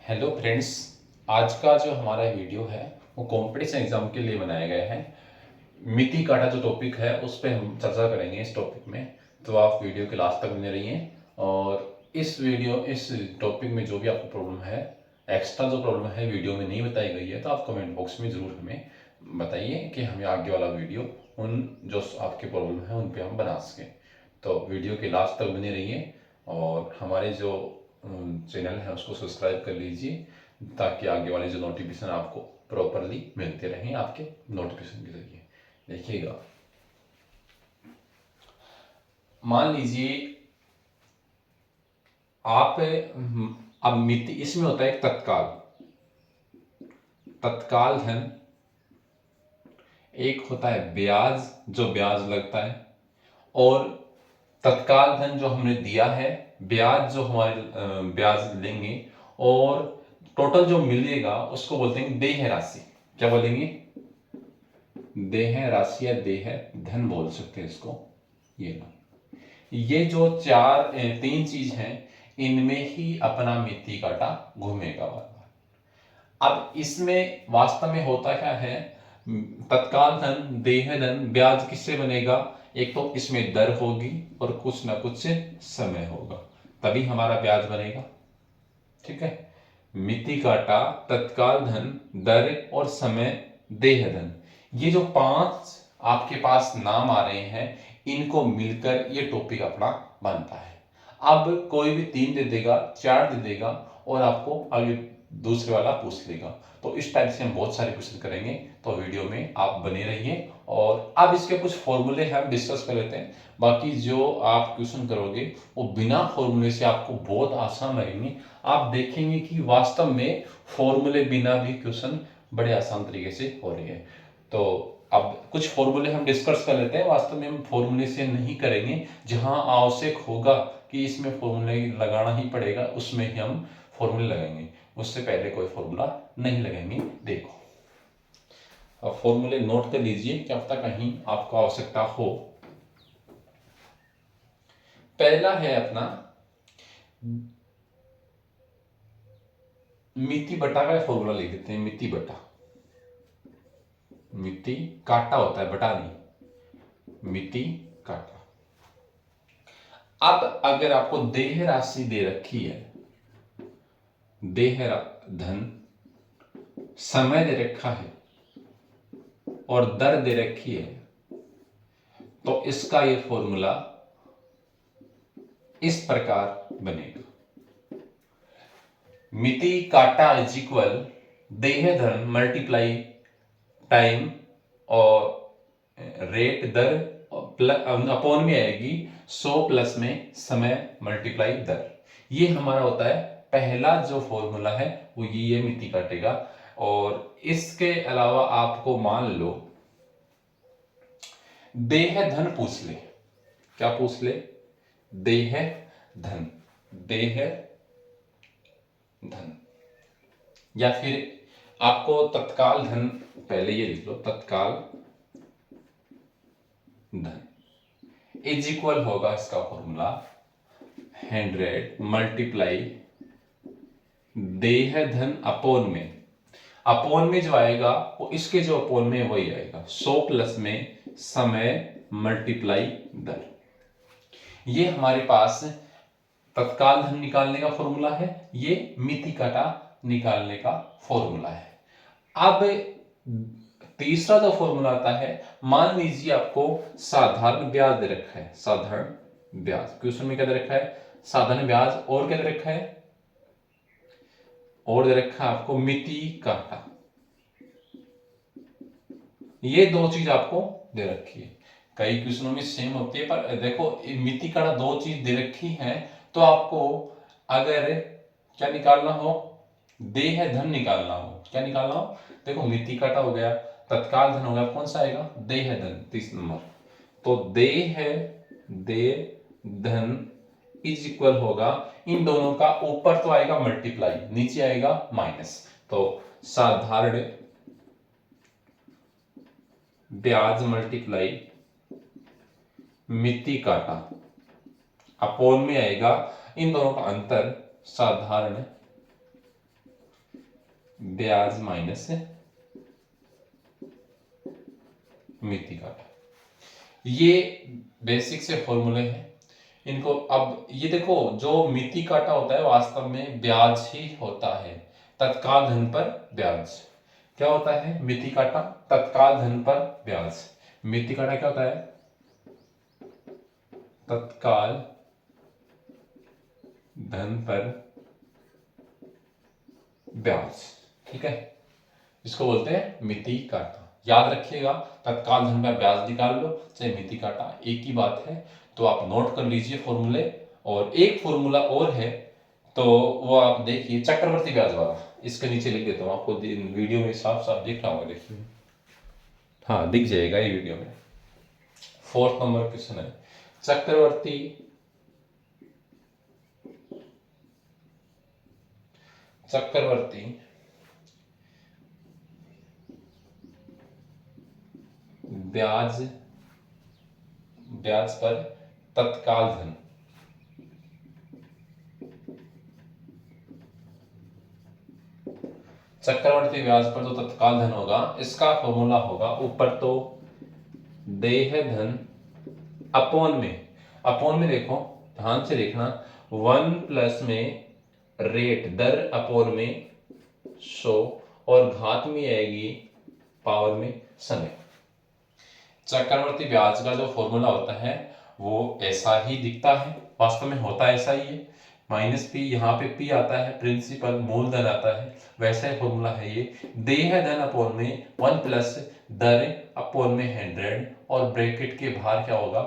Hello friends. आज का जो हमारा वीडियो है वो कंपटीशन एग्जाम के लिए बनाया गया है। मिति काटा जो टॉपिक है उस पर हम चर्चा करेंगे इस टॉपिक में। तो आप वीडियो के लास्ट तक बने रहिए। और इस टॉपिक में जो भी आपको प्रॉब्लम है, एक्स्ट्रा जो प्रॉब्लम है वीडियो में नहीं बताई गई है, तो आप कमेंट बॉक्स में ज़रूर हमें बताइए कि हमें आगे वाला वीडियो उन जो आपके प्रॉब्लम है उन पे हम बना सकें। तो वीडियो के लास्ट तक बने रहिए और हमारे जो चैनल है उसको सब्सक्राइब कर लीजिए, ताकि आगे वाले जो नोटिफिकेशन आपको प्रॉपरली मिलते रहें आपके नोटिफिकेशन के जरिए। देखिएगा, मान लीजिए आप अब मिति इसमें होता है तत्काल तत्काल धन, एक होता है ब्याज जो ब्याज लगता है, और तत्काल धन जो हमने दिया है, ब्याज जो हमारे ब्याज लेंगे, और टोटल जो मिलेगा उसको बोलते हैं देय राशि। क्या बोलेंगे? देय राशि या देय धन बोल सकते हैं इसको। ये ना, ये जो तीन चीज हैं, इनमें ही अपना मिति काटा घूमेगा बार बार। अब इसमें वास्तव में होता क्या है, तत्काल धन, देय धन, ब्याज किससे बनेगा? एक तो इसमें दर होगी और कुछ ना कुछ समय होगा, तभी हमारा ब्याज बनेगा। ठीक है, मिति काटा, तत्काल धन, दर और समय, देय धन, ये जो पांच आपके पास नाम आ रहे हैं, इनको मिलकर ये टॉपिक अपना बनता है। अब कोई भी तीन दे देगा, चार दे देगा, और आपको आगे दूसरे वाला पूछ लेगा। तो इस टाइप से हम बहुत सारे क्वेश्चन करेंगे, तो वीडियो में आप बने रहिए। और अब इसके कुछ फॉर्मूले हम डिस्कस कर लेते हैं। बाकी जो आप क्वेश्चन करोगे वो बिना फॉर्मूले से आपको बहुत आसान लगेंगे। आप देखेंगे कि वास्तव में फॉर्मूले बिना भी क्वेश्चन बड़े आसान तरीके से हो रहे हैं। तो अब कुछ फॉर्मूले हम डिस्कस कर लेते हैं। वास्तव में हम फॉर्मूले से नहीं करेंगे, जहां आवश्यक होगा कि इसमें फॉर्मूले लगाना ही पड़ेगा उसमें ही हम फॉर्मूले लगाएंगे, उससे पहले कोई फॉर्मूला नहीं लगाएंगे। देखो, अब फॉर्मूले नोट कर लीजिए, क्या पता कहीं आपको आवश्यकता हो। पहला है अपना मिति बटा का फॉर्मूला लिख देते हैं। मिति बटा, मिति काटा होता है, बटा नहीं, मिति काटा। अब अगर आपको देय राशि दे रखी है, देय धन, समय दे रखा है और दर दे रखी है, तो इसका ये फॉर्मूला इस प्रकार बनेगा। मिति काटा इज इक्वल देय धन मल्टीप्लाई टाइम और रेट दर अपॉन में आएगी 100 प्लस में समय मल्टीप्लाई दर। ये हमारा होता है पहला जो फॉर्मूला है, वो ये मिति काटेगा। और इसके अलावा आपको मान लो देय धन पूछ ले। क्या पूछ ले? देय धन, देय धन, या फिर आपको तत्काल धन, पहले ये लिख लो, तत्काल धन इज इक्वल होगा, इसका फॉर्मूला 100 मल्टीप्लाई देय धन अपोन में जो आएगा वो इसके जो अपोन में वही आएगा, 100 प्लस में समय मल्टीप्लाई दर। ये हमारे पास तत्काल धन निकालने का फॉर्मूला है, ये मिति काटा निकालने का फॉर्मूला है। अब तीसरा जो फॉर्मूला आता है, मान लीजिए आपको साधारण ब्याज दे रखा है, साधारण ब्याज क्वेश्चन में क्या दे रखा है? साधारण ब्याज, और क्या दे रखा है? और दे रखा है आपको मिति काटा। ये दो चीज आपको दे रखी है, कई क्वेश्चनों में सेम होती है, पर देखो मिति काटा दो चीज दे रखी है, तो आपको अगर क्या निकालना हो, देय धन निकालना हो, क्या निकालना हो? देखो, मिति काटा हो गया, तत्काल धन हो गया, कौन सा आएगा? देय धन, 30 नंबर। तो देय धन इज इक्वल होगा, इन दोनों का ऊपर तो आएगा मल्टीप्लाई, नीचे आएगा माइनस। तो साधारण ब्याज मल्टीप्लाई मिति काटा, अपोन में आएगा इन दोनों का अंतर, साधारण ब्याज माइनस मिति काटा। ये बेसिक से फॉर्मूले हैं। इनको अब ये देखो, जो मिति काटा होता है वास्तव में ब्याज ही होता है, तत्काल धन पर ब्याज। क्या होता है? मिति काटा तत्काल धन पर ब्याज। मिति काटा क्या होता है? तत्काल धन पर ब्याज। ठीक है, इसको बोलते हैं मिति काटा। याद रखिएगा, तत्काल धन पर ब्याज निकाल लो चाहे मिति काटा, एक ही बात है। तो आप नोट कर लीजिए फॉर्मूले। और एक फॉर्मूला और है, तो वो आप देखिए, चक्रवर्ती ब्याज वाला। इसके नीचे लिख देता हूँ, आपको वीडियो में साफ साफ दिख रहा होगा, देखिए। हाँ, दिख जाएगा ये वीडियो में। 4th नंबर क्वेश्चन है, चक्रवर्ती ब्याज पर तत्काल धन। चक्रवर्ती ब्याज पर जो तत्काल धन होगा, इसका फॉर्मूला होगा, ऊपर तो देय धन अपॉन में देखो, ध्यान से देखना, 1 प्लस में रेट दर अपॉन में 100 और घात में आएगी पावर में समय। चक्रवर्ती ब्याज का जो फॉर्मूला होता है वो ऐसा ही दिखता है, वास्तव में होता ऐसा ही है। माइनस पी, यहाँ पे पी आता है प्रिंसिपल, मूलधन आता है, वैसा ही फॉर्मूला है ये। देय धन अपॉन में 1 प्लस दर अपॉन में 100 और ब्रैकेट के बाहर क्या होगा?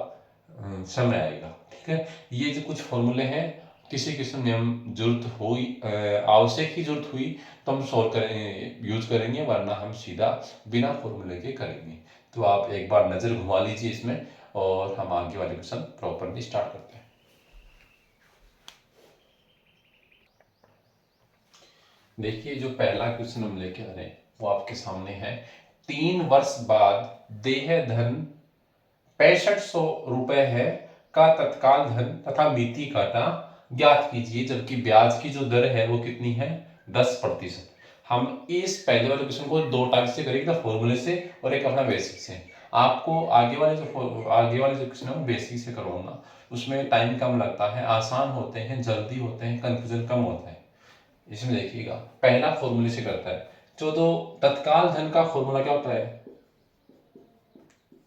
समय आएगा। ठीक है, ये जो कुछ फॉर्मूले हैं, किसी किस्म में हम जरूरत हुई, आवश्यक ही जरूरत हुई तो हम सॉल्व करेंगे, यूज करेंगे, वरना हम सीधा बिना फॉर्मूले के करेंगे। तो आप एक बार नजर घुमा लीजिए इसमें, और हम आगे वाले क्वेश्चन प्रॉपरली स्टार्ट करते हैं। देखिए, जो पहला क्वेश्चन हम लेके आ रहे हैं वो आपके सामने है। 3 वर्ष बाद देय धन 6500 रुपए है का तत्काल धन तथा मिति काटा ज्ञात कीजिए, जबकि ब्याज की जो दर है वो कितनी है? 10%। हम इस पहले वाले क्वेश्चन को 2 टाइप से करेंगे, फॉर्मूले से और एक अपना बेसिक से। आपको आगे वाले जो क्वेश्चन है वो बेसिक से करवाऊंगा, उसमें टाइम कम लगता है, आसान होते हैं, जल्दी होते हैं, कंफ्यूजन कम होता है। इसमें देखिएगा, पहला फॉर्मूले से करता है। जो तो तत्काल धन का फॉर्मूला क्या होता है?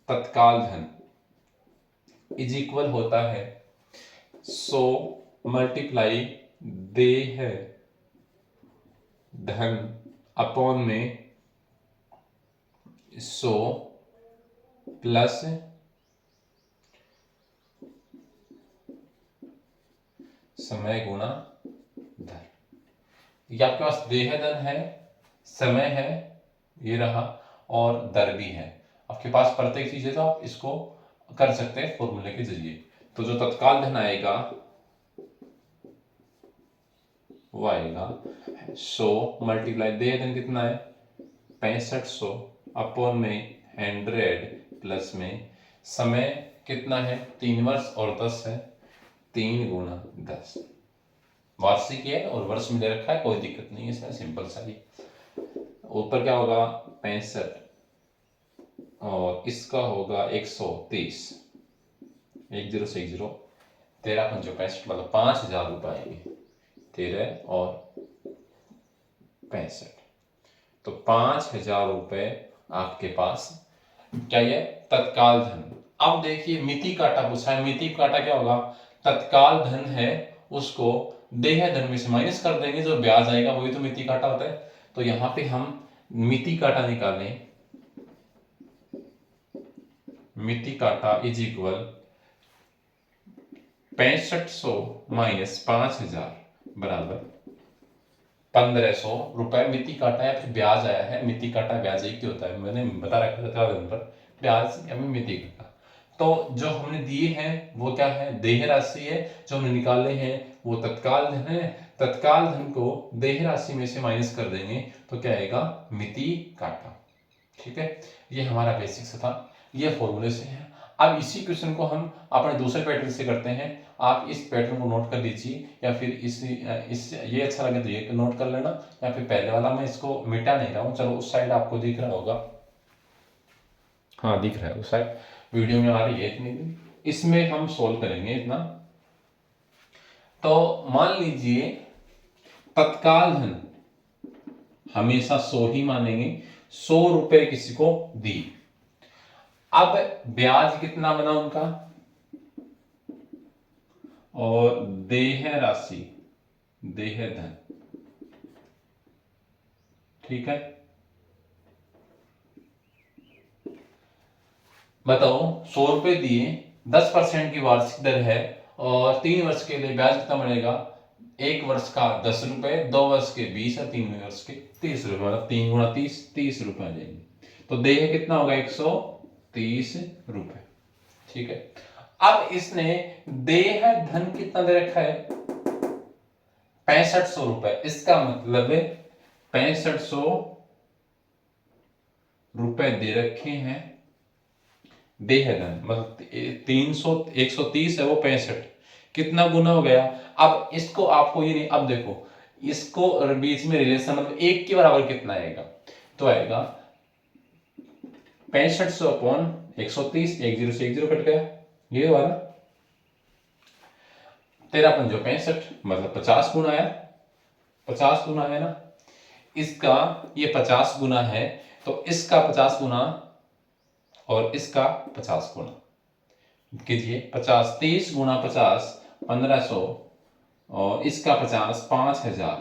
तत्काल धन इज इक्वल होता है 100 मल्टीप्लाई देय धन अपॉन में 100 प्लस समय गुणा धन। ये आपके पास देय धन है, समय है, ये रहा, और दर भी है। आपके पास प्रत्येक चीज है, तो आप इसको कर सकते हैं फॉर्मूले के जरिए। तो जो तत्काल धन आएगा वो आएगा 100 मल्टीप्लाई, देय धन कितना है? 6500 अपॉन में 100 प्लस में समय कितना है? 3 वर्ष और 10 है, 3 गुणा 10। वार्षिक है और वर्ष में दे रखा है, कोई दिक्कत नहीं है इसमें, सिंपल सा ही। ऊपर क्या होगा? 65 और इसका होगा 130, 10 से 10, 13 पंचो 65, मतलब 5000 रुपये आएंगे। 13 और 65, तो 5000 रुपये आपके पास क्या है? तत्काल धन। अब देखिए, मिति काटा पूछा है। मिति काटा क्या होगा? तत्काल धन है, उसको देय धन में से माइनस कर देंगे, जो ब्याज आएगा वही तो मिति काटा होता है। तो यहां पे हम मिति काटा निकालें, मिति काटा इज इक्वल 6500 माइनस 5000 बराबर 1500 रुपए। मिति काटा या फिर ब्याज आया है, मिति काटा ब्याज एक ही होता है, मैंने बता रखा था पर ब्याज या मिति काटा। तो जो हमने दिए हैं वो क्या है? देय राशि है। जो हमने निकाले हैं वो तत्काल धन है। तत्काल धन को देय राशि में से माइनस कर देंगे तो क्या आएगा? मिति काटा। ठीक है, ये हमारा बेसिक से था, ये फॉर्मूले से है। अब इसी क्वेश्चन को हम अपने दूसरे पैटर्न से करते हैं, आप इस पैटर्न को नोट कर लीजिए, या फिर इस ये अच्छा लगे तो ये नोट कर लेना, या फिर पहले वाला, मैं इसको मिटा नहीं रहा हूँ। चलो उस साइड आपको दिख रहा होगा, हाँ दिख रहा है उस साइड, वीडियो में आ रही है इतनी भी। इसमें हम सोल्व करेंगे इतना। तो मान लीजिए तत्काल धन हमेशा 100 ही मानेंगे, 100 रुपए किसी को दी। अब ब्याज कितना बना उनका, और देय राशि, देय धन, ठीक है। बताओ 100 रुपए दिए, 10% की वार्षिक दर है, और 3 वर्ष के लिए ब्याज कितना बनेगा, 1 वर्ष का 10 रुपए, 2 वर्ष के 20 और 3 वर्ष के 30 रुपए, मतलब 3 गुणा 30, 30 रुपए आ जाएंगे। तो देय कितना होगा, 130 रुपए, ठीक है। अब इसने देय धन कितना दे रखा है, 6500 रुपए। इसका मतलब 6500 रुपए दे रखे हैं देय धन, मतलब 130 है वो 65, कितना गुना हो गया। अब इसको आपको ये नहीं, अब देखो इसको बीच में रिलेशन, मतलब 1 के बराबर कितना आएगा, तो आएगा 6500 अपॉन 130, 1 0 से 1 0 कट गया, ये हुआ ना, 13 पंजो 65, मतलब 50 गुना आया, 50 गुना है ना। इसका ये 50 गुना है, तो इसका 50 गुना और इसका 50 गुना कीजिए। 50, 30 गुना 50 1500, और इसका 50 5000,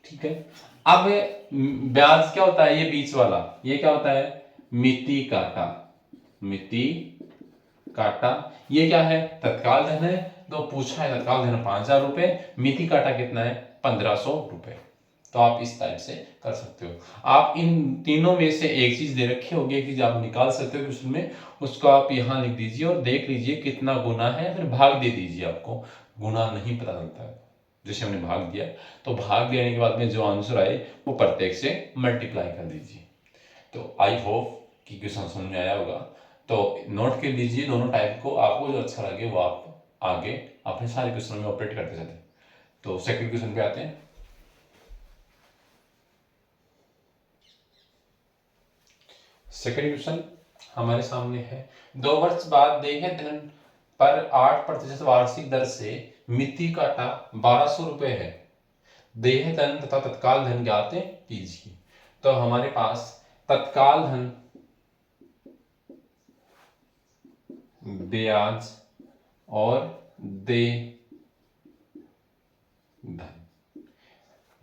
ठीक है। अब ब्याज क्या होता है, ये बीच वाला ये क्या होता है, मिति काटा, मिति काटा। ये क्या है, तत्काल धन है, तो पूछा है तत्काल धन 5000 रुपए, मिति काटा कितना है, 1500 रुपए। तो आप इस टाइप से कर सकते हो। आप इन तीनों में से एक चीज दे रखी होगी, एक चीज आप निकाल सकते हो क्वेश्चन में, उसको आप यहाँ लिख दीजिए और देख लीजिए कितना गुना है, फिर भाग दे दीजिए। आपको गुना नहीं पता चलता है, जैसे हमने भाग दिया, तो भाग देने के बाद में जो आंसर आए वो प्रत्येक से मल्टीप्लाई कर दीजिए। तो आई होप कि क्वेश्चन समझ में आया होगा। तो नोट कर लीजिए दोनों टाइप को, आपको जो अच्छा लगे वो आप आगे अपने सारे क्वेश्चन में ऑपरेट करते चले। तो सेकंड क्वेश्चन पे आते हैं। सेकंड क्वेश्चन हमारे सामने है, 2 वर्ष बाद देय धन पर 8% वार्षिक दर से मिति काटा 1200 रुपए है। देय धन तथा तत्काल धन ज्ञात कीजिए। तो हमारे पास तत्काल धन, ब्याज और देय धन,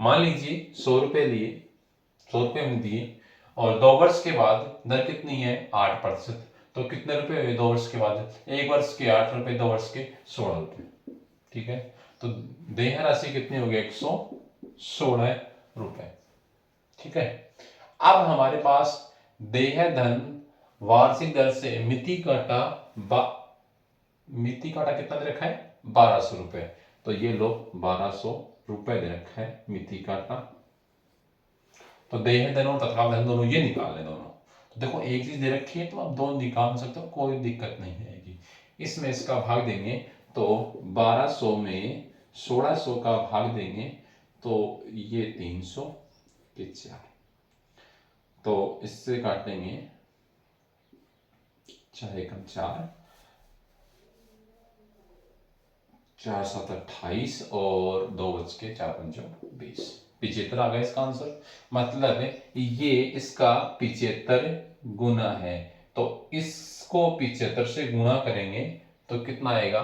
मान लीजिए 100 रुपए लिए, 100 रुपए हम दिए, और 2 वर्ष के बाद दर कितनी है, 8%। तो कितने रुपए हुए 2 वर्ष के बाद, 1 वर्ष के 8 रुपए, 2 वर्ष के 16 रुपए, ठीक है। तो देय राशि कितनी हो गई, 116 रुपए, ठीक है। अब हमारे पास देय धन वार्षिक दर से मिति काटा, मिति काटा कितना दे रखा है, 1200 रुपए। तो ये लो 1200 रुपए दे रखा है मिति काटा। तो देय धन और तत्काल धन दोनों ये निकाल लें दोनों। तो देखो एक चीज दे रखी है तो आप दोनों निकाल सकते हो, कोई दिक्कत नहीं आएगी। इसमें इसका भाग देंगे तो 1200 में 1600 का भाग देंगे तो ये 300 के 4, तो इससे काटेंगे 4 एकम 4, 4 7 28, और 2 बज के 4 पंचो 20, 75 आ गया इसका आंसर। मतलब ये इसका 75 गुना है। तो इसको 75 से गुणा करेंगे तो कितना आएगा,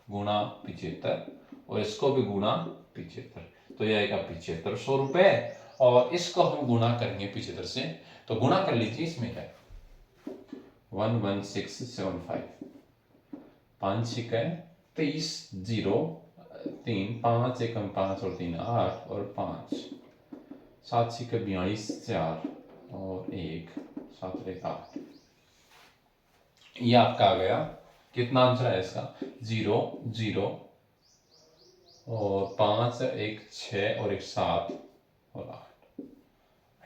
गुणा 75, और इसको भी गुणा 75, तो ये आएगा 7500 रुपए। और इसको हम गुणा करेंगे 75 से, तो गुणा कर लीजिए, इसमें क्या है 11675, 5 6 23 0 3 5 एकम 5 और 3 8 और 5 7 6 42 4 और 1 7 1 8, ये आपका आ गया। कितना आंसर है इसका, 0 0 और 5 1 6 और 1 7 और 8,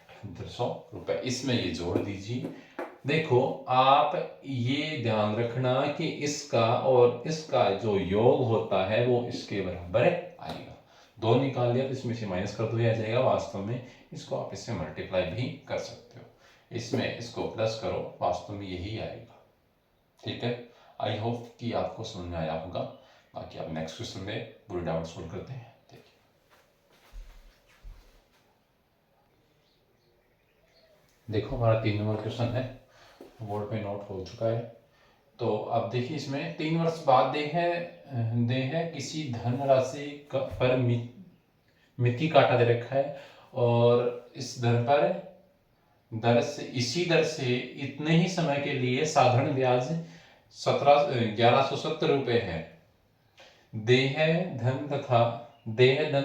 7800 रुपए। इसमें ये जोड़ दीजिए, देखो, आप ये ध्यान रखना कि इसका और इसका जो योग होता है वो इसके बराबर आएगा। दो निकाल लिया तो इसमें से माइनस कर दो, आ जाएगा। वास्तव में इसको आप इससे मल्टीप्लाई भी कर सकते हो, इसमें इसको प्लस करो, वास्तव में यही आएगा। ठीक है, आई होप कि आपको समझ में आया होगा। बाकी आप नेक्स्ट क्वेश्चन में पूरे डाउट सोल्व करते हैं। देखो, हमारा 3 नंबर क्वेश्चन है, बोर्ड पे नोट हो चुका है। तो अब देखिए, इसमें 3 वर्ष बाद दे है किसी धन राशि पर मिति काटा दे रखा है, और इस इसी दर से इतने ही समय के लिए साधारण ब्याज 1170 रुपये है। देह धन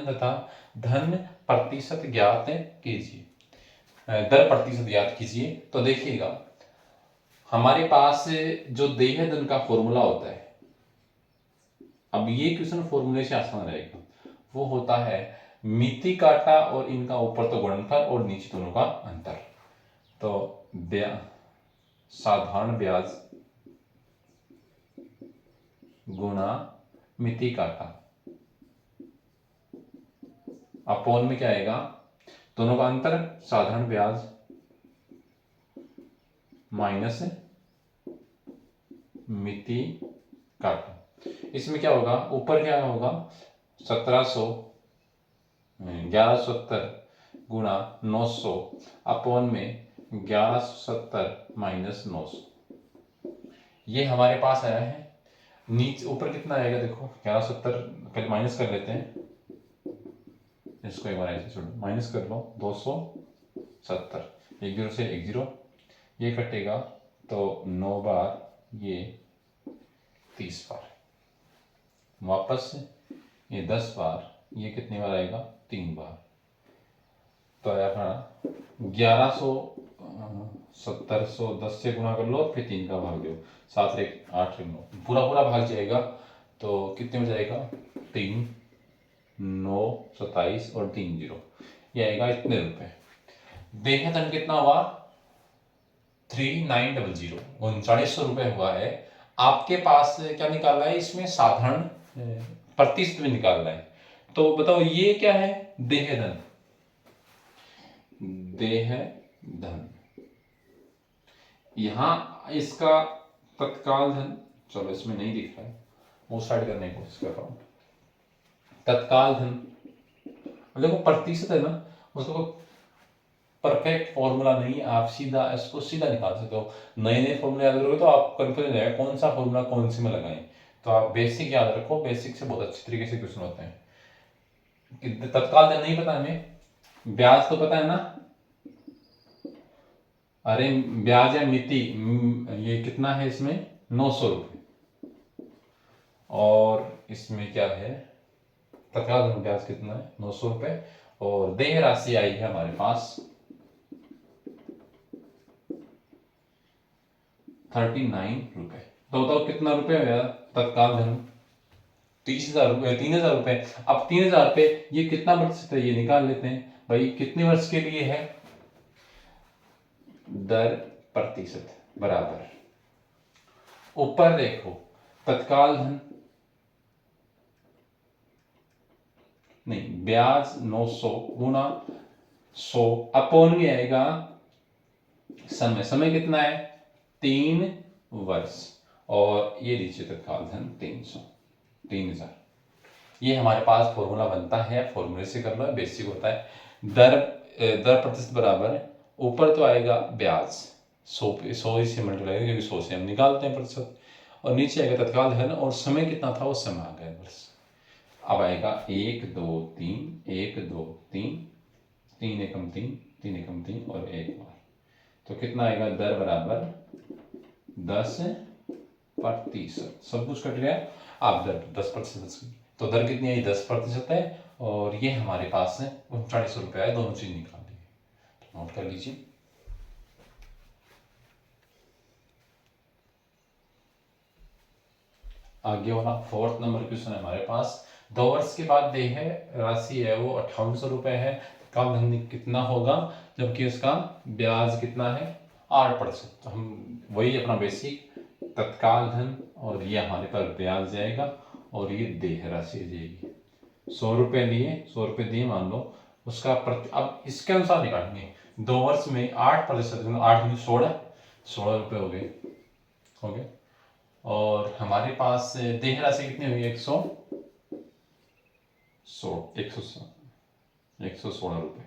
तथा धन प्रतिशत ज्ञात कीजिए, दर प्रतिशत ज्ञात कीजिए। तो देखिएगा, हमारे पास जो देह धन का फॉर्मूला होता है, अब ये क्वेश्चन फॉर्मूले से आसान रहेगा, वो होता है मिति काटा और इनका ऊपर तो गुणनफल और नीचे दोनों का अंतर। तो साधारण ब्याज गुणा मिति काटा अपॉन में क्या आएगा, दोनों का अंतर साधारण ब्याज माइनस मिति काटा। इसमें क्या होगा, ऊपर क्या होगा 1170 गुणा 900 अपॉन में 1170 माइनस 900। ये हमारे पास आया है। नीचे ऊपर कितना आएगा, देखो 1170 पहले माइनस कर लेते हैं, इसको एक बार ऐसे माइनस कर लो, 270, एक जीरो से एक जीरो, ये कटेगा तो 9 बार, ये 30 बार, वापस ये 10 बार, ये कितनी बार आएगा 3 बार। तो आया अपना 1170 से गुणा कर लो, फिर 3 का भाग दो, 7 एक 8 9, पूरा पूरा भाग जाएगा तो कितने में जाएगा 3 9 27 और 3 जीरो, ये आएगा इतने रुपए। देह धन कितना हुआ 3900, 3900 रुपए हुआ है। आपके पास क्या निकालना है, इसमें साधारण प्रतिशत में निकालना है। तो बताओ ये क्या है, देह धन, देह धन। यहां इसका तत्काल धन, चलो इसमें नहीं दिख रहा है, वो साइड करने की कोशिश कर रहा हूं। तत्काल धन देखो प्रतिशत है ना, उसको परफेक्ट फॉर्मूला नहीं, आप सीधा इसको सीधा निकाल सकते हो। नए नए फॉर्मूले याद करोगे तो आप कंफ्यूज हो जाएगा कौन सा फॉर्मूला कौन से में लगाएं। तो आप बेसिक याद रखो, बेसिक से बहुत अच्छी तरीके से क्वेश्चन होते हैं। तत्काल धन नहीं पता हमें, ब्याज तो पता है ना, अरे ब्याज है मिति, ये कितना है इसमें 900 रुपये, और इसमें क्या है तत्काल धन ब्याज कितना है 900 रुपये, और देय राशि आई है हमारे पास 39 रुपये। तो बताओ कितना रुपये हो गया तत्काल धन, 30,000 रुपये, 3,000 रुपये। अब 3,000 रुपये ये कितना प्रतिशत है, ये निकाल लेते हैं भाई, कितने वर्ष के लिए है, दर प्रतिशत बराबर, ऊपर देखो तत्काल धन नहीं, ब्याज 900 गुणा 100 अपॉन में आएगा समय, समय कितना है 3 वर्ष, और ये नीचे तत्काल धन 3,000। ये हमारे पास फॉर्मूला बनता है, फॉर्मूले से कर लो, बेसिक होता है। दर प्रतिशत बराबर, ऊपर तो आएगा ब्याज 100 से मल्टीप्लाई, क्योंकि 100 से हम निकालते हैं प्रतिशत, और नीचे आएगा तत्काल धन, और समय कितना था वो समय आ गया वर्ष। अब आएगा 1 2 3 1 2 3 3 एकम 3 3 एकम 3 और 1 बार, तो कितना आएगा दर बराबर 10%। सब कुछ कट गया, आप दर 10%, तो दर कितनी आई 10% है, और ये हमारे पास है 3900 रुपये है। दोनों चीज निकाल दी, तो नोट कर लीजिए। आगे वाला 4th नंबर क्वेश्चन है हमारे पास। 2 वर्ष के बाद देय राशि है वो 5800 रुपये है। तत्काल धन कितना होगा, जबकि उसका ब्याज कितना है 8%। तो हम वही अपना बेसिक तत्काल धन, और ये हमारे पास ब्याज जाएगा, और ये देय राशि जाएगी। 100 रुपये लिए, 100 रुपये दिए मान लो, उसका अब इसके अनुसार निकालेंगे। 2 वर्ष में 8%, 8 में 16 रुपये हो गए। और हमारे पास देय राशि कितनी हुई? 116 रुपये।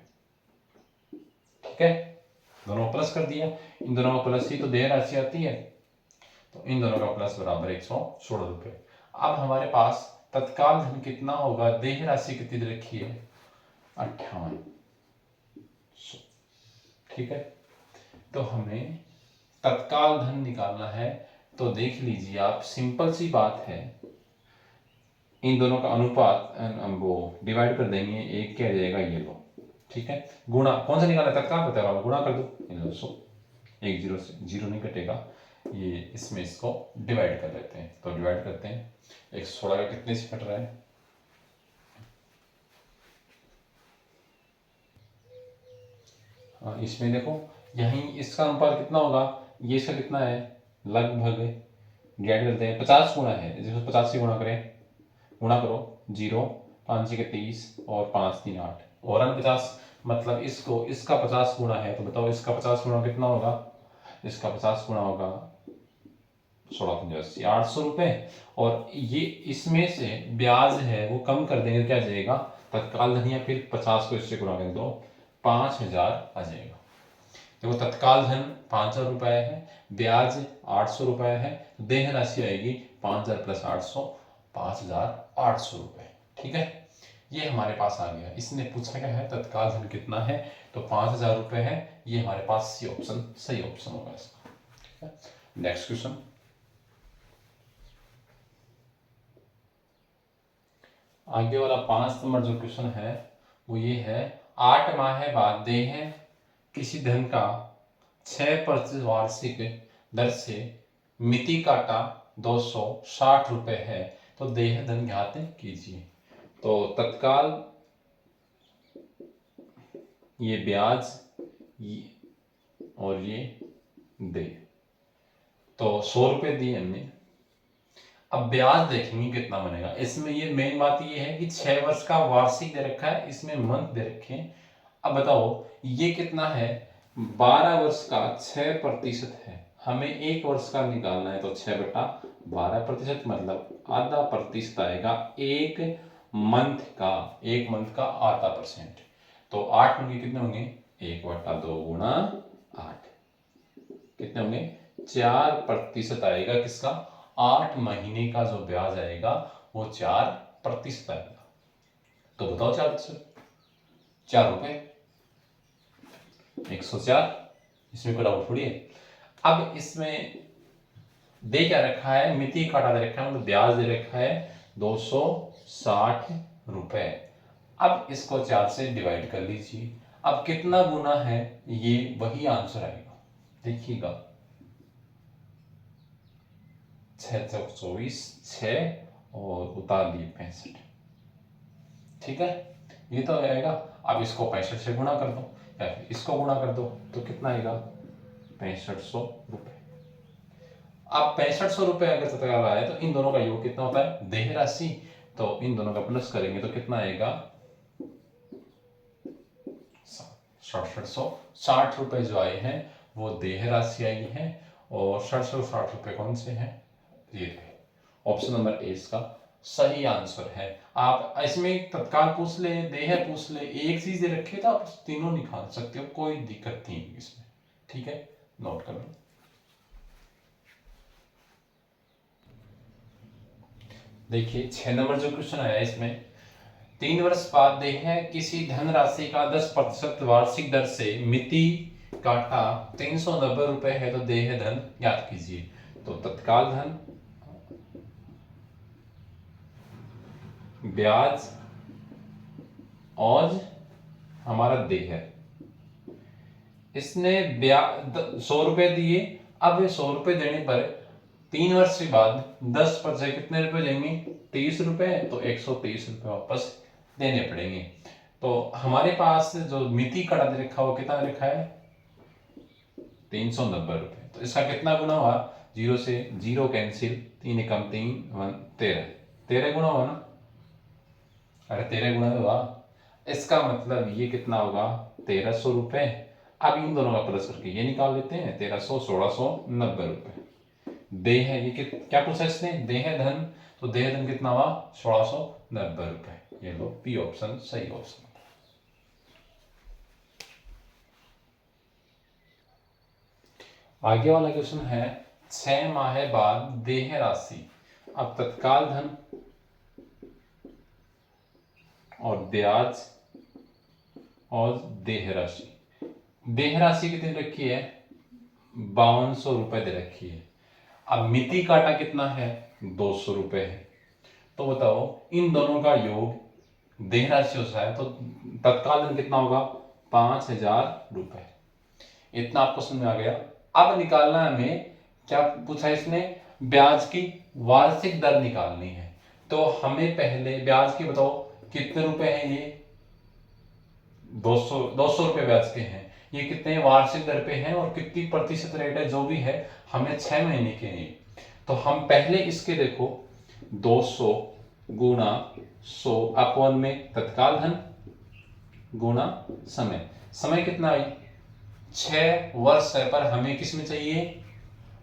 ठीक है, दोनों प्लस कर दिया, इन दोनों का प्लस ही तो देय राशि आती है, तो इन दोनों का प्लस बराबर 116 रुपये। अब हमारे पास तत्काल धन कितना होगा? देय राशि कितनी दे रखी है? 58। ठीक है, तो हमें तत्काल धन निकालना है। तो देख लीजिए आप, सिंपल सी बात है, इन दोनों का अनुपात वो डिवाइड कर देंगे, एक क्या जाएगा? ये लो। ठीक है, गुणा कौन सा निकाला? तत्काल बता रहा हूँ, गुणा कर दो इन 200, एक जीरो से जीरो नहीं कटेगा, ये इसमें इसको डिवाइड कर लेते हैं। तो डिवाइड करते हैं, 116 का कितने से कट रहा है? इसमें देखो, यहीं इसका अनुपात कितना होगा? ये इसका कितना है? लगभग डिवाइड करते हैं, 50 गुणा है, जिसको 50 से गुणा करें, गुणा करो, 0, 5 के 30 और 5 3 8 और 50, मतलब इसको इसका 50 गुणा है, तो बताओ इसका 50 गुणा कितना होगा? इसका 50 गुणा होगा 16 800 रुपये। और ये इसमें से ब्याज है वो कम कर देंगे, क्या जाएगा? तत्काल धन, या फिर 50 को इससे गुणा कर दो, 5000 आ जाएगा। देखो, तत्काल धन 5000 रुपये है, ब्याज 800 रुपये है, देय राशि आएगी 5000 प्लस 800, 5800 रुपये। ठीक है, ये हमारे पास आ गया। इसने पूछा क्या है? तत्काल धन कितना है, तो 5000 रुपये है। ये हमारे पास सी ऑप्शन सही ऑप्शन होगा इसका। ठीक है, नेक्स्ट क्वेश्चन। आगे वाला 5 नंबर जो क्वेश्चन है वो ये है, 8 माह बाद देय किसी धन का 6% वार्षिक दर से मिति काटा 260 रुपये है, तो देय धन ज्ञात कीजिए। तो तत्काल ये ब्याज, ये और ये देय, तो 100 रुपये दिए हमने। अब ब्याज देखेंगे कितना बनेगा। इसमें ये मेन बात ये है कि 6 वर्ष का वार्षिक दे रखा है, इसमें मंथ दे रखे हैं। अब बताओ ये कितना है? 12 वर्ष का 6% है, हमें 1 वर्ष का निकालना है, तो 6/12%, मतलब आधा प्रतिशत आएगा एक मंथ का। एक मंथ का आधा परसेंट, तो 8 होंगे, कितने होंगे? 1/2 गुणा 8, कितने होंगे? 4% आएगा। किसका? 8 महीने का जो ब्याज आएगा वो 4% आएगा। तो बताओ 4%, 4 रुपए, 104। इसमें कोई डाउट थोड़ी है। अब इसमें दे क्या रखा है? मिति काटा दे रखा है, मतलब ब्याज दे रखा है 260 रुपए। अब इसको 4 से डिवाइड कर लीजिए। अब कितना गुना है, ये वही आंसर आएगा। देखिएगा, 6 24, 6 और उतार लिए 65। ठीक है, ये तो आएगा। अब इसको 65 से गुणा कर दो, या फिर इसको गुणा कर दो, तो कितना आएगा? 6500 रुपए। अब 6500 रुपए अगर तत्काल आए, तो इन दोनों का योग कितना होता है? देय राशि। तो इन दोनों का प्लस करेंगे तो कितना आएगा? 6760 रुपए जो आए हैं वो देय राशि आई है। और 6760 रुपए कौन से हैं? ये ऑप्शन नंबर ए इसका सही आंसर है। आप इसमें तत्काल पूछ ले, देय पूछ ले, एक चीज दे रखे तो आप तीनों निकाल सकते हो, कोई दिक्कत नहीं है इसमें। ठीक है, नोट कर लो। देखिए 6 नंबर जो क्वेश्चन आया इसमें, 3 वर्ष बाद देय किसी धनराशि का 10% वार्षिक दर से मिति काटा 390 रुपए है, तो देय धन ज्ञात कीजिए। तो तत्काल धन, ब्याज और हमारा देय, इसने 100 रुपए दिए। अब 100 रुपए देने पर 3 वर्ष के बाद 10% कितने रुपए देंगे? 30 रुपए, तो 130 रुपए वापस देने पड़ेंगे। तो हमारे पास जो मिति काटा दे रखा है वो कितना लिखा है? 390 रुपये। तो इसका कितना गुना हुआ, 0 से 0 कैंसिल, 3 एकम 3 1 13, 13 गुना हुआ ना, अरे 13 गुना हुआ। इसका मतलब ये कितना होगा, 1300 रुपये। अब इन दोनों का प्लस करके ये निकाल लेते हैं, 1300 1690 रुपये। दे है ये क्या पूछा इसने, दे है धन, तो दे धन कितना हुआ, 1690 रुपये। ये लो पी ऑप्शन सही ऑप्शन। आगे वाला क्वेश्चन है, 6 माह बाद देय राशि। अब तत्काल धन और ब्याज और देय राशि। देय राशि कितनी रखी है, 5200 रुपये दे रखी है। अब मिति काटा कितना है, 200 रुपये है। तो बताओ इन दोनों का योग देय राशि होता है, तो तत्काल धन कितना होगा, 5000 रुपये। इतना आपको समझ में आ गया। अब निकालना है हमें, क्या पूछा इसने, ब्याज की वार्षिक दर निकालनी है। तो हमें पहले ब्याज की बताओ कितने रुपए हैं, ये 200 रुपए ब्याज के हैं। ये कितने वार्षिक दर पे हैं और कितनी प्रतिशत रेट है, जो भी है हमें 6 महीने के हैं। तो हम पहले इसके देखो, 200 गुना 100 अपॉन में तत्काल धन गुना समय। समय कितना आई, 6 वर्ष है, पर हमें किस में चाहिए,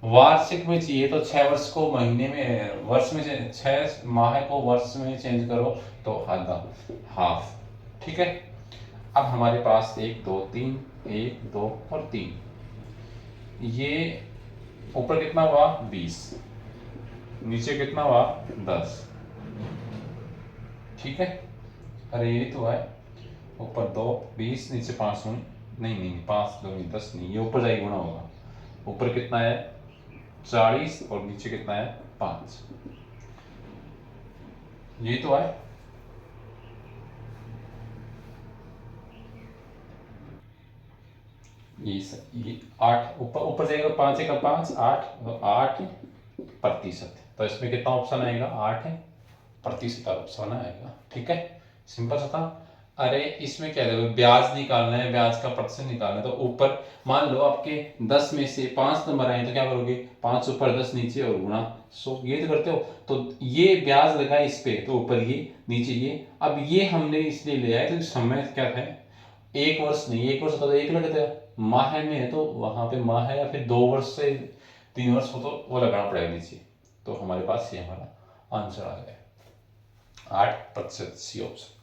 वार्षिक में चाहिए। तो 6 वर्ष को महीने में, वर्ष में 6 माह को वर्ष में चेंज करो तो आधा, हाफ। ठीक है। अब हमारे पास 1 2 3, 1 2 और 3, ये ऊपर कितना हुआ 20, नीचे कितना हुआ 10। ठीक है, अरे ये तो है, ऊपर 2 20 नीचे 5, नहीं 5 2 10 नहीं, ये ऊपर जाएगा गुना होगा। ऊपर कितना है 40 और नीचे कितना है 5, ये तो है। ये 8 ऊपर जाएगा, 5 1 5 8% तो इसमें कितना ऑप्शन आएगा, 8% ऑप्शन आएगा। ठीक है, सिंपल सा था। अरे इसमें क्या देखो, ब्याज निकालना है, ब्याज का प्रतिशत निकालना है। तो ऊपर मान लो आपके 10 में से 5 नंबर आए, तो क्या करोगे, 5 ऊपर 10 नीचे और गुणा 100, ये तो करते हो। तो ये ब्याज लगा इस पे, तो ऊपर ये नीचे ये। अब ये हमने इसलिए ले आए तो समय क्या है, 1 वर्ष नहीं, 1 वर्ष तो 1 लगता है, माह में है तो वहां पे माह है, या फिर 2 वर्ष से 3 वर्ष हो तो वो लगाना पड़ेगा नीचे। तो हमारे पास ये हमारा आंसर आ गया 8%, सी ऑप्शन।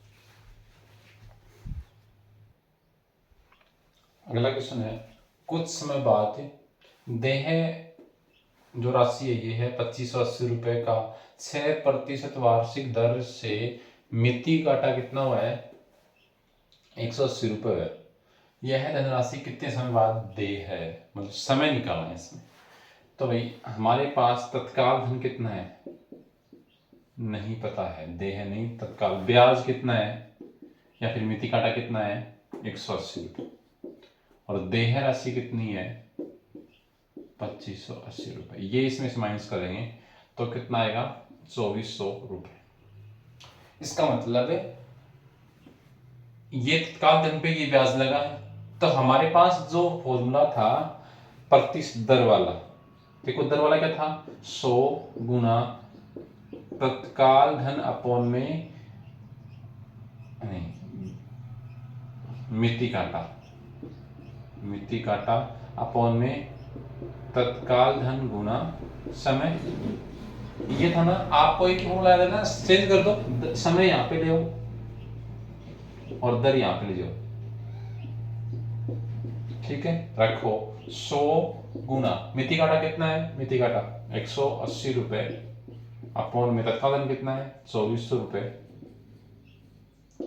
अगला क्वेश्चन है, कुछ समय बाद देय जो राशि है ये है 2580 रुपए का 6% वार्षिक दर से मिति काटा कितना हुआ है, 180 रुपये है। यह धनराशि कितने समय बाद देय है, मतलब समय निकालना है इसमें। तो भाई हमारे पास तत्काल धन कितना है, नहीं पता है, देय है नहीं, तत्काल ब्याज कितना है या फिर मिति काटा कितना है, 180 रुपये, और देय राशि कितनी है 2580 रुपये। ये इसमें से माइनस करेंगे तो कितना आएगा, 2400 रुपये। इसका मतलब है ये तत्काल धन पे ये ब्याज लगा है। तो हमारे पास जो फॉर्मूला था प्रतिशत दर वाला, देखो दर वाला क्या था, 100 गुना तत्काल धन अपॉन में, नहीं मिति काटा अपॉन में तत्काल धन गुना समय। ये था ना, आपको एक फॉर्मूला याद है ना, चेंज कर दो, समय यहां पे ले आओ और दर यहां पे ले जाओ। ठीक है, रखो 100 गुना मिति काटा कितना है, मिति काटा 180 रुपए अपॉन में तत्काल धन कितना है 2400 रुपए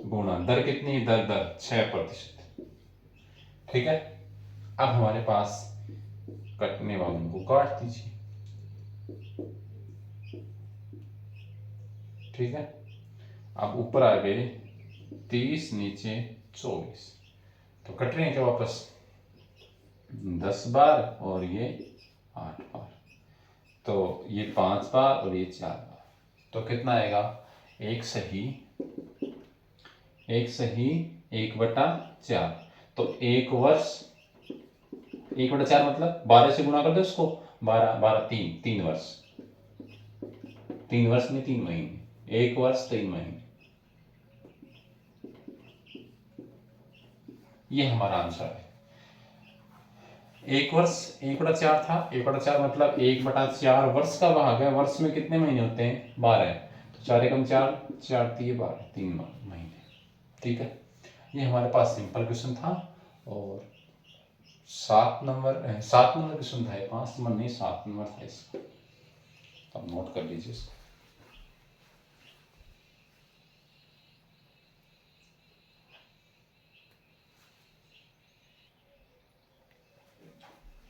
गुना दर कितनी, दर 6%। ठीक है, अब हमारे पास कटने वालों को काट दीजिए। ठीक है, अब ऊपर आ गए 30 नीचे 24, तो कट रहे हैं क्या वापस, 10 बार और ये 8 बार, तो ये 5 बार और ये 4 बार, तो कितना आएगा, एक सही 1/4, तो 1 वर्ष 1/4 मतलब 12 से गुणा कर दो इसको, 12 12 3 वर्ष, 3 वर्ष में 3 महीने, 1 वर्ष 3 महीने, ये हमारा आंसर है। 1 वर्ष 1/4 था, 1/4 मतलब 1/4 वर्ष का भाग है। वर्ष में कितने महीने होते हैं? 12। तो 4 एकम 4, 4 तिये 12, 3 महीने। ठीक है, ये हमारे पास सिंपल क्वेश्चन था। और 7 नंबर क्वेश्चन था, 5 नंबर नहीं 7 नंबर था इसका, तो आप नोट कर लीजिए इसको।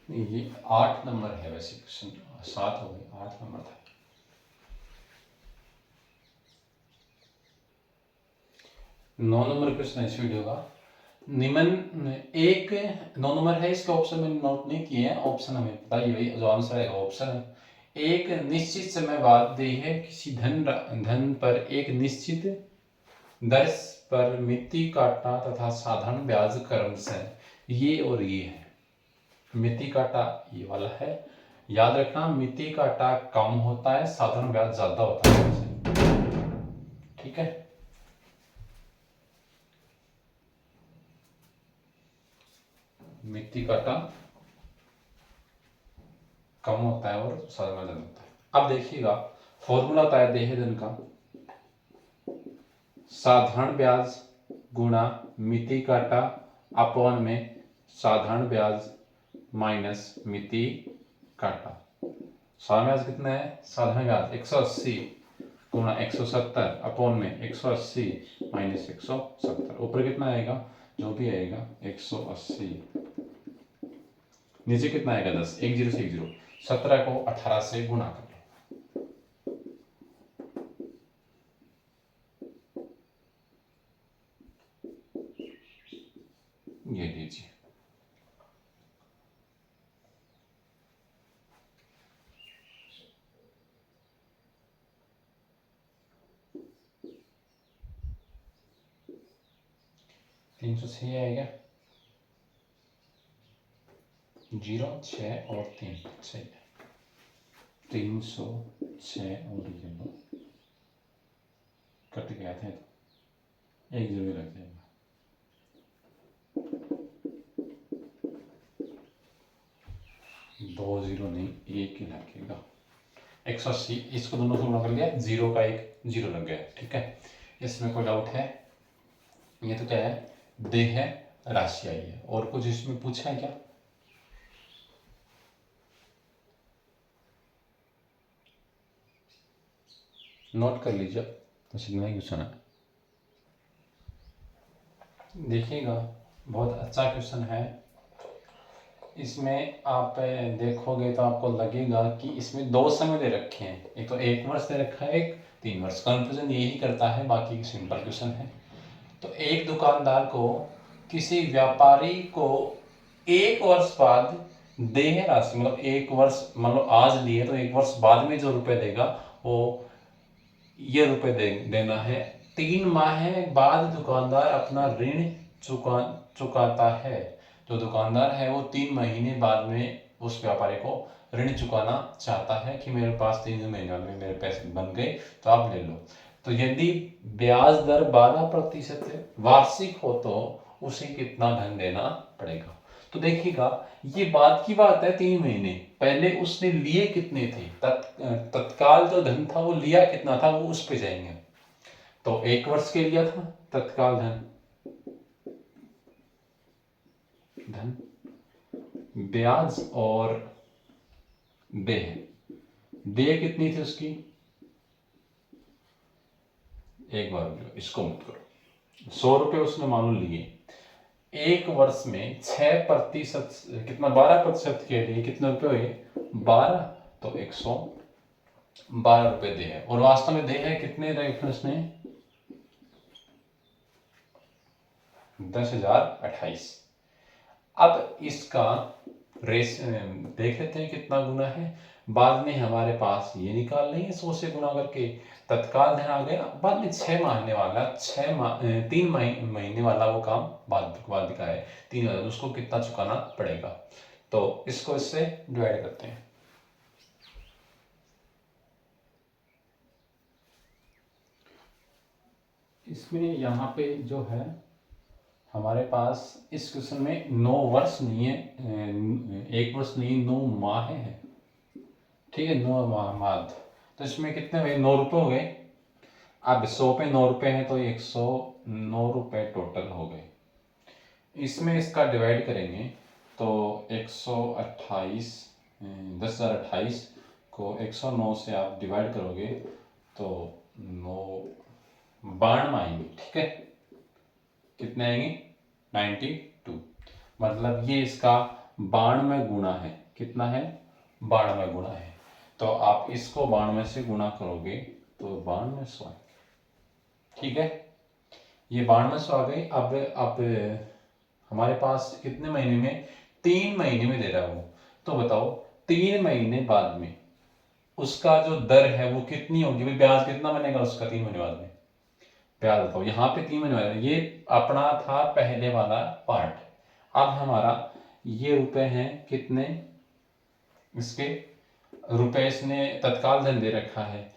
ये 8 नंबर है वैसे क्वेश्चन, 7 हो गए, 8 नंबर था। 9 नंबर क्वेश्चन है इस वीडियो का। निम्न एक 9 नंबर है, इसका ऑप्शन मैंने नोट नहीं किए हैं, ऑप्शन हमें बताइए भाई, जो आंसर है ऑप्शन है। एक निश्चित समय बाद दी है किसी धन पर एक निश्चित दर पर मिति काटा तथा साधारण ब्याज क्रमशः, ये और ये है। मिति काटा ये वाला है, याद रखना मिति काटा कम होता है, साधारण ब्याज ज्यादा होता है। ठीक है, मिति काटा कम होता है और साधारण ब्याज होता है। अब देखिएगा फॉर्मूला होता है देहे धन का, साधारण ब्याज गुणा मिति काटा अपॉन में साधारण ब्याज माइनस मिति काटा। साधारण ब्याज कितना है? साधारण ब्याज 180 गुणा 170 अपॉन में 180 माइनस 170, ऊपर कितना आएगा? जो भी आएगा 180, नीचे कितना आएगा? 10, 1 0 से 1 0, 17 को 18 से गुणा कर लो। ये लीजिए, तीन सौ 6 आएगा, 0 6 और 3 सही है, 306 और ये लो कट गया था, तो 1 0 लग जाएगा। दो 0 नहीं, एक ही लगेगा। 180 इसको दोनों से गुणा कर लिया, 0 का 1 0 लग गया। ठीक है, इसमें कोई डाउट है? ये तो क्या है? देह है, राशि आई है। और कुछ इसमें पूछा है क्या? नोट कर लीजिए, तो इतना ही क्वेश्चन है। देखिएगा बहुत अच्छा क्वेश्चन है। इसमें आप देखोगे तो आपको लगेगा कि इसमें 2 समय दे रखे हैं, एक तो 1 वर्ष दे रखा है, एक 3 वर्ष। कंफ्यूजन यही करता है, बाकी सिंपल क्वेश्चन है। तो एक दुकानदार को किसी व्यापारी को 1 वर्ष बाद देय राशि, मतलब 1 वर्ष, मतलब आज लिए तो 1 वर्ष बाद में जो रुपए देगा वो ये रुपए देना है। 3 माह बाद दुकानदार अपना ऋण चुकाता है। जो दुकानदार है वो 3 महीने बाद में उस व्यापारी को ऋण चुकाना चाहता है कि मेरे पास 3 महीने में मेरे पैसे बन गए, तो आप ले लो। तो यदि ब्याज दर 12% वार्षिक हो तो उसे कितना धन देना पड़ेगा? तो देखिएगा ये बात की बात है, 3 महीने पहले उसने लिए कितने थे, तत्काल जो धन था वो लिया कितना था, वो उस पे जाएंगे। तो 1 वर्ष के लिया था तत्काल धन ब्याज और देय कितनी थी उसकी? एक बार इसको मत करो, 100 रुपए उसने मान लो लिए, 1 वर्ष में 6% कितना, 12% के लिए कितने रुपए हुए? 12, तो 112 रुपए दे है। और वास्तव में दे है कितने रखे उसने? 10,028। अब इसका रेस देख लेते हैं कितना गुना है। बाद में हमारे पास ये निकाल लेंगे 100 से गुना करके, तत्काल धन आ गया। बाद में 6 महीने वाला 3 महीने वाला वो काम बाद का है, 3 उसको कितना चुकाना पड़ेगा। तो इसको इससे डिवाइड करते हैं। इसमें यहाँ पे जो है हमारे पास इस क्वेश्चन में 9 वर्ष नहीं है, 1 वर्ष नहीं 9 माह है, ठीक है, 9 माह। तो इसमें कितने हुए, 9 रुपये हो गए। अब 100 पे 9 रुपये हैं तो 109 रुपये टोटल हो गए। इसमें इसका डिवाइड करेंगे तो 128, 10,028 को 109 से आप डिवाइड करोगे तो 92 आएंगे, ठीक है। कितने आएंगे, 92। मतलब ये इसका 92 गुना है। कितना है, 92 गुना है। तो आप इसको 92 से गुना करोगे तो 9200 आएंगे, ठीक है। ये 9200 आ गई। अब हमारे पास कितने महीने में, 3 महीने में दे रहा है वो। तो बताओ 3 महीने बाद में उसका जो दर है वो कितनी होगी, भाई ब्याज कितना बनेगा उसका 3 महीने बाद में। ब्याज बताओ, यहाँ पे 3 महीने वाला, ये अपना था पहले वाला पार्ट। अब हमारा ये रुपए हैं कितने, इसके रुपए इसने तत्काल धन दे रखा है।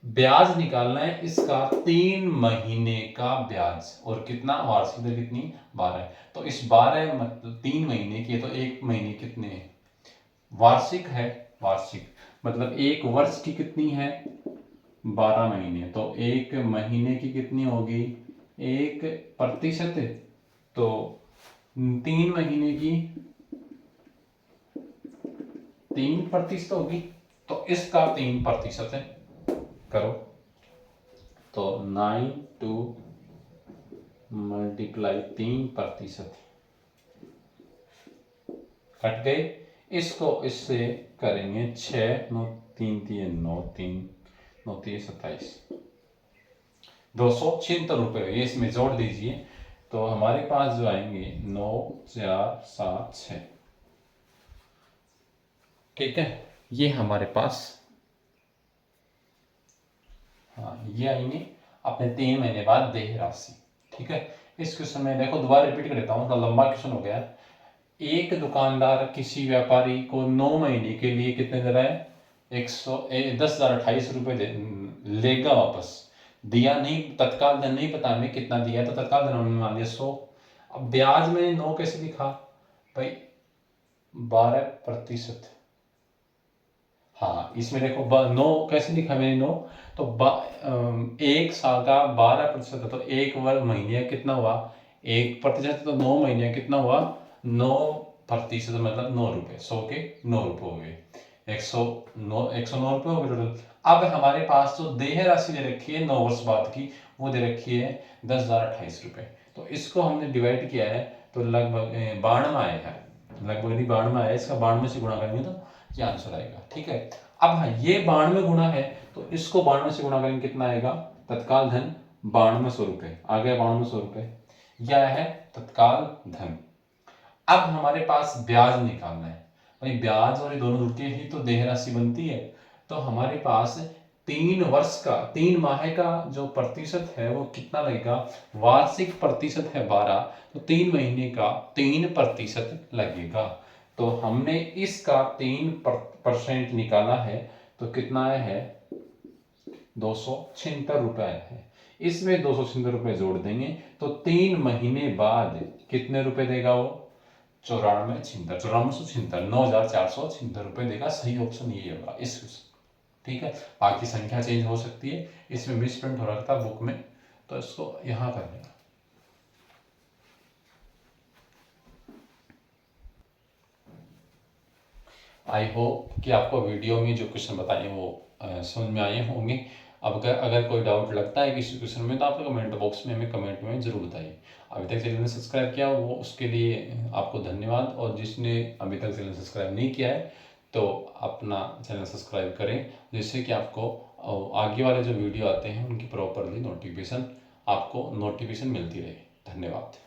ब्याज निकालना है इसका 3 महीने का ब्याज, और कितना, वार्षिक दर कितनी, 12। तो इस 12 मतलब 3 महीने की, तो 1 महीने कितने हैं, वार्षिक है। वार्षिक मतलब 1 वर्ष की कितनी है, 12 महीने। तो 1 महीने की कितनी होगी, 1%। तो 3 महीने की 3% होगी। तो इसका 3% है, करो तो 92 मल्टीप्लाई 3% कट गए। इसको इससे करेंगे 6 9 3 3 9 3 9 3 27, 276 रुपये, ये इसमें जोड़ दीजिए। तो हमारे पास जो आएंगे 9 4 7 6, ठीक है। ये हमारे पास, हाँ ये आएंगे अपने 3 महीने बाद देय राशि, ठीक है। इस क्वेश्चन में देखो, दोबारा रिपीट कर देता हूँ, तो लंबा क्वेश्चन हो गया। एक दुकानदार किसी व्यापारी को 9 महीने के लिए कितने दे रहा है, 10,028 रुपये लेगा वापस। दिया नहीं, तत्काल धन नहीं पता हमें कितना दिया है, तो तत्काल धन हमने मान लिया 100। अब ब्याज में 9 कैसे लिखा भाई, 12%। हाँ इसमें देखो 9 कैसे लिखा मैंने 9, तो 1 साल का 12% है, तो 1 वर्ग महीने कितना हुआ, 1%। तो 9 महीने कितना हुआ, 9% मतलब 9 रुपये, 100 के 9 रुपये हो गए, 109 रुपये हो गए टोटल। अब हमारे पास जो देय राशि दे रखी है 9 वर्ष बाद की, वो दे रखी है 10,028 रुपये। तो इसको हमने डिवाइड किया है तो लगभग 92 आया है, लगभग यदि 92 आया, इसका 92 से गुणा करेंगे तो ये आंसर आएगा, ठीक है। अब हाँ ये 92 गुना है, तो इसको 92 से गुणा करेंगे, कितना आएगा, तत्काल धन 9200 रुपये आ गया, 9200 रुपये, यह है तत्काल धन। अब हमारे पास ब्याज निकालना है भाई, ब्याज और ये दोनों जुड़ के ही तो देय राशि बनती है। तो हमारे पास 3 वर्ष का 3 माह का जो प्रतिशत है वो कितना लगेगा, वार्षिक प्रतिशत है 12, तो 3 महीने का 3% लगेगा। तो हमने इसका 3% निकाला है, तो कितना आया है, 276 रुपये है। इसमें 276 रुपये जोड़ देंगे तो 3 महीने बाद कितने रुपए देगा वो, 9,476 रुपये देगा। सही ऑप्शन ये होगा इस, ठीक है। बाकी संख्या चेंज हो सकती है, इसमें मिस प्रिंट हो रखा था बुक में, तो इसको यहाँ कर देना। आई होप कि आपको वीडियो में जो क्वेश्चन बताए वो समझ में आए होंगे। अब अगर कोई डाउट लगता है किसी क्वेश्चन में, तो आप कमेंट बॉक्स में हमें कमेंट में ज़रूर बताइए। अभी तक चैनल ने सब्सक्राइब किया वो उसके लिए आपको धन्यवाद, और जिसने अभी तक चैनल सब्सक्राइब नहीं किया है तो अपना चैनल सब्सक्राइब करें, जिससे कि आपको आगे वाले जो वीडियो आते हैं उनकी प्रॉपरली नोटिफिकेशन मिलती रहे। धन्यवाद।